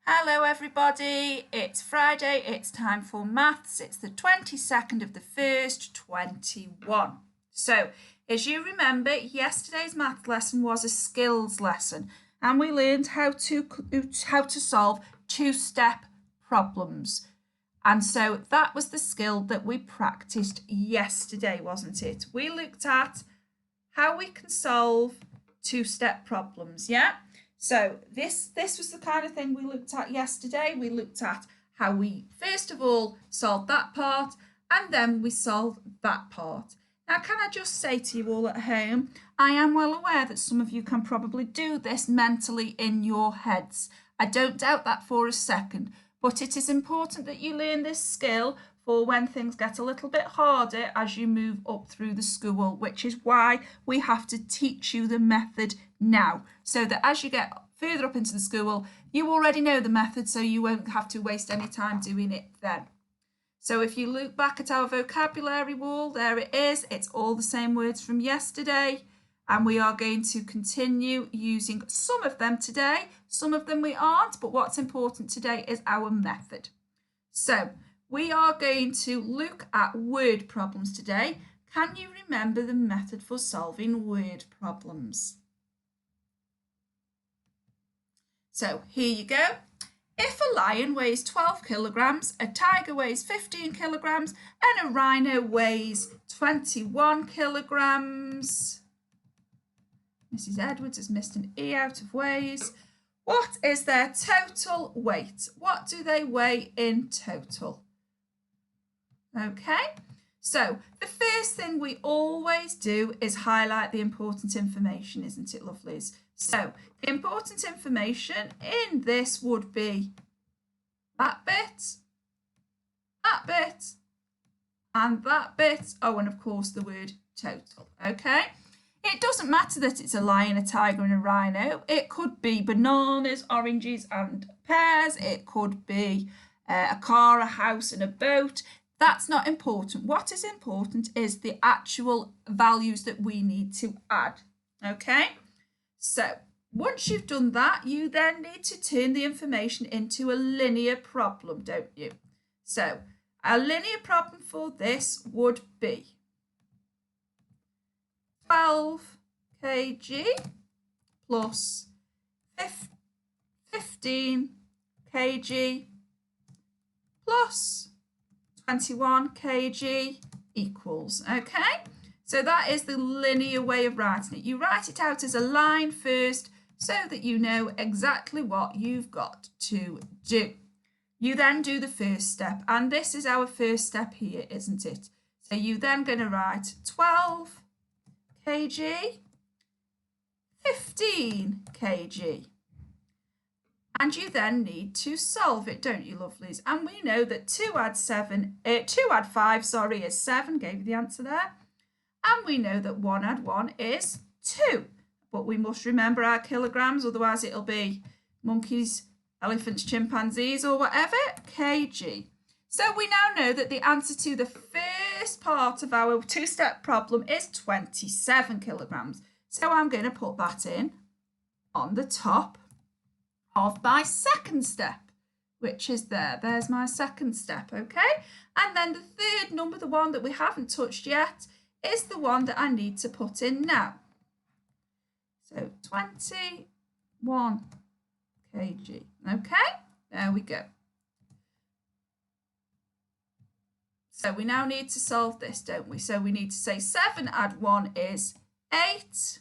Hello everybody, it's Friday, it's time for maths, it's the 22nd of the 1st, 21. So, as you remember, yesterday's math lesson was a skills lesson and we learned how to solve two-step problems. And so that was the skill that we practiced yesterday, wasn't it? We looked at how we can solve two-step problems, yeah? So this was the kind of thing we looked at yesterday. We looked at how we first of all solved that part and then we solved that part. Now, can I just say to you all at home, I am well aware that some of you can probably do this mentally in your heads. I don't doubt that for a second, but it is important that you learn this skill for when things get a little bit harder as you move up through the school, which is why we have to teach you the method now, so that as you get further up into the school, you already know the method, so you won't have to waste any time doing it then. So if you look back at our vocabulary wall, there it is. It's all the same words from yesterday, and we are going to continue using some of them today. Some of them we aren't, but what's important today is our method. So we are going to look at word problems today. Can you remember the method for solving word problems? So here you go. If a lion weighs 12 kilograms, a tiger weighs 15 kilograms, and a rhino weighs 21 kilograms. Mrs. Edwards has missed an E out of weighs. What is their total weight? What do they weigh in total? Okay, so the first thing we always do is highlight the important information, isn't it, lovelies? So the important information in this would be that bit, and that bit. Oh, and of course the word total, okay? It doesn't matter that it's a lion, a tiger and a rhino. It could be bananas, oranges and pears. It could be a car, a house and a boat. That's not important. What is important is the actual values that we need to add, okay? So once you've done that, you then need to turn the information into a linear problem, don't you? So a linear problem for this would be 12 kg plus 15 kg plus 21 kg equals, okay? So that is the linear way of writing it. You write it out as a line first so that you know exactly what you've got to do. You then do the first step, and this is our first step here, isn't it? So you then going to write 12 kg, 15 kg. And you then need to solve it, don't you, lovelies? And we know that 2 add 5 is 7, gave you the answer there. And we know that 1 add 1 is 2. But we must remember our kilograms, otherwise it'll be monkeys, elephants, chimpanzees, or whatever, kg. So we now know that the answer to the first part of our two-step problem is 27 kilograms. So I'm going to put that in on the top of my second step, which is there. There's my second step, okay? And then the third number, the one that we haven't touched yet, is the one that I need to put in now. So 21 kg, okay? There we go. So we now need to solve this, don't we? So we need to say 7 add 1 is 8.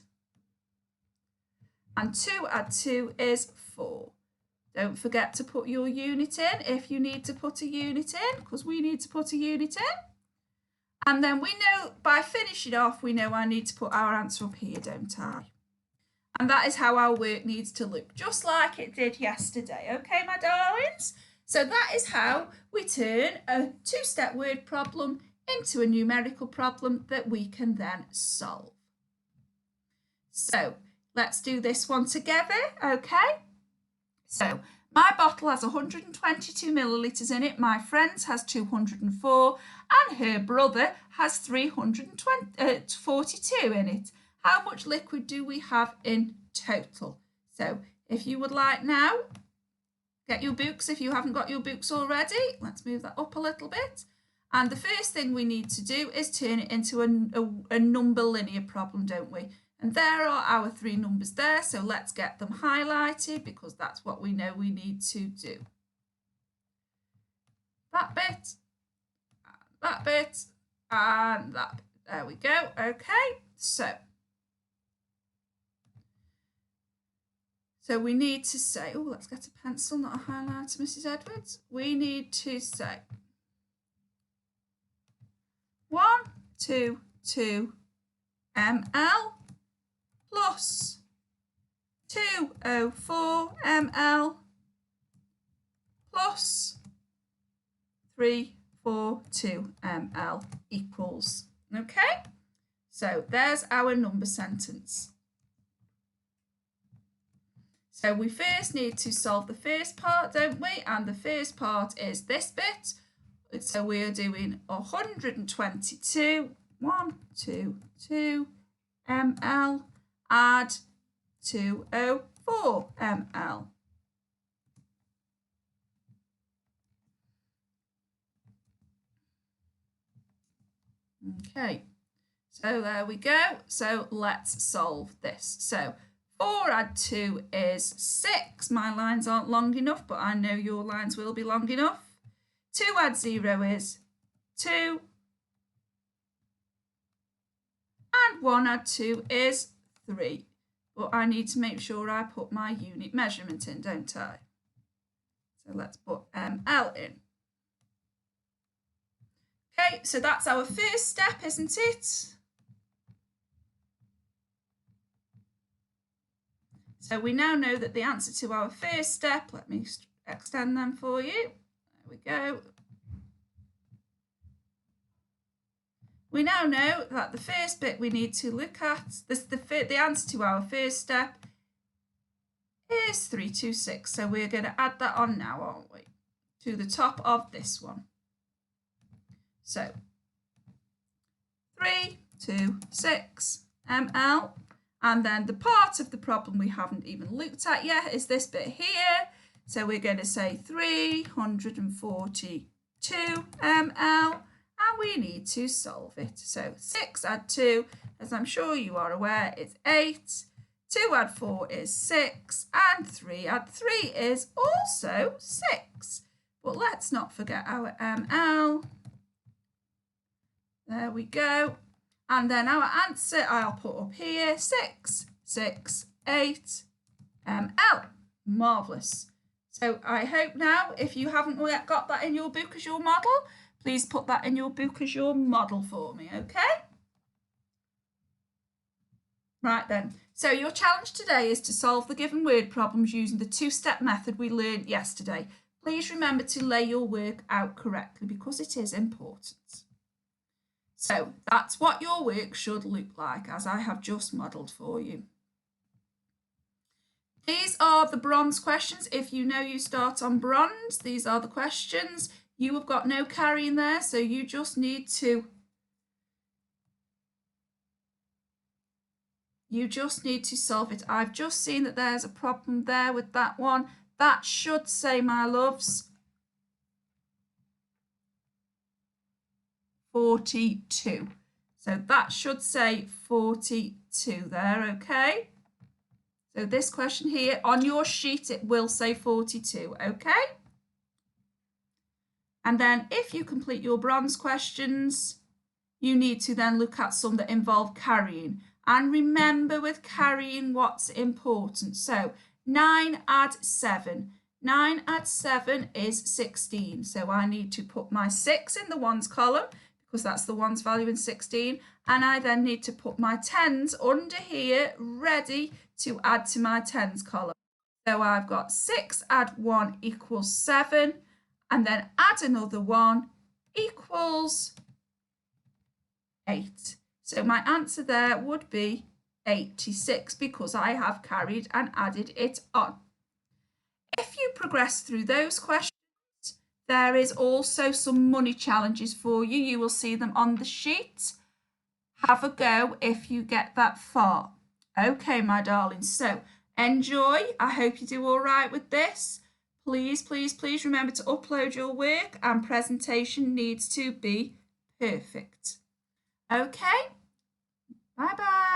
And 2 add 2 is 4. Don't forget to put your unit in if you need to put a unit in, because we need to put a unit in. And then we know, by finishing off, we know I need to put our answer up here, don't I? And that is how our work needs to look, just like it did yesterday. Okay, my darlings? So that is how we turn a two-step word problem into a numerical problem that we can then solve. So let's do this one together, okay? So my bottle has 122 millilitres in it, my friend's has 204, and her brother has 342 in it. How much liquid do we have in total? So if you would like now, Get your books if you haven't got your books already. Let's move that up a little bit. And the first thing we need to do is turn it into a number linear problem, don't we? And there are our three numbers there, so let's get them highlighted because that's what we know we need to do. That bit, and that bit. There we go. Okay, so we need to say, oh, let's get a pencil, not a highlighter, Mrs. Edwards. We need to say 122 ml plus 204 ml plus 342 ml equals. Okay, so there's our number sentence. So we first need to solve the first part, don't we? And the first part is this bit. So we are doing 122, 122 ml, add 204 ml. Okay, so there we go. So let's solve this. So 4 add 2 is 6. My lines aren't long enough, but I know your lines will be long enough. 2 add 0 is 2. And 1 add 2 is 3. But I need to make sure I put my unit measurement in, don't I? So let's put ml in. Okay, so that's our first step, isn't it? So we now know that the answer to our first step, let me extend them for you. There we go. We now know that the first bit we need to look at, the answer to our first step is 326. So we're going to add that on now, aren't we? To the top of this one. So 326 ml. And then the part of the problem we haven't even looked at yet is this bit here. So we're going to say 342 ml, and we need to solve it. So 6 add 2, as I'm sure you are aware, is 8. 2 add 4 is 6, and 3 add 3 is also 6. But let's not forget our ml. There we go. And then our answer I'll put up here, 668 ml. Marvellous. So I hope now, if you haven't yet got that in your book as your model, please put that in your book as your model for me, okay? Right then, so your challenge today is to solve the given word problems using the two-step method we learned yesterday. Please remember to lay your work out correctly because it is important. So that's what your work should look like, as I have just modelled for you. These are the bronze questions. If you know you start on bronze, these are the questions. You have got no carrying there, so you just need to solve it. I've just seen that there's a problem there with that one. That should say, my loves, 42. So that should say 42 there, okay? So this question here, on your sheet, it will say 42, okay? And then if you complete your bronze questions, you need to then look at some that involve carrying. And remember with carrying what's important. So 9 add 7. 9 add 7 is 16. So I need to put my 6 in the ones column, because that's the ones value in 16, and I then need to put my tens under here ready to add to my tens column. So I've got 6 add 1 equals 7, and then add another 1 equals 8. So my answer there would be 86 because I have carried and added it on. If you progress through those questions, there is also some money challenges for you. You will see them on the sheet. Have a go if you get that far. Okay, my darlings, so enjoy. I hope you do all right with this. Please, please, please remember to upload your work, and presentation needs to be perfect. Okay, bye-bye.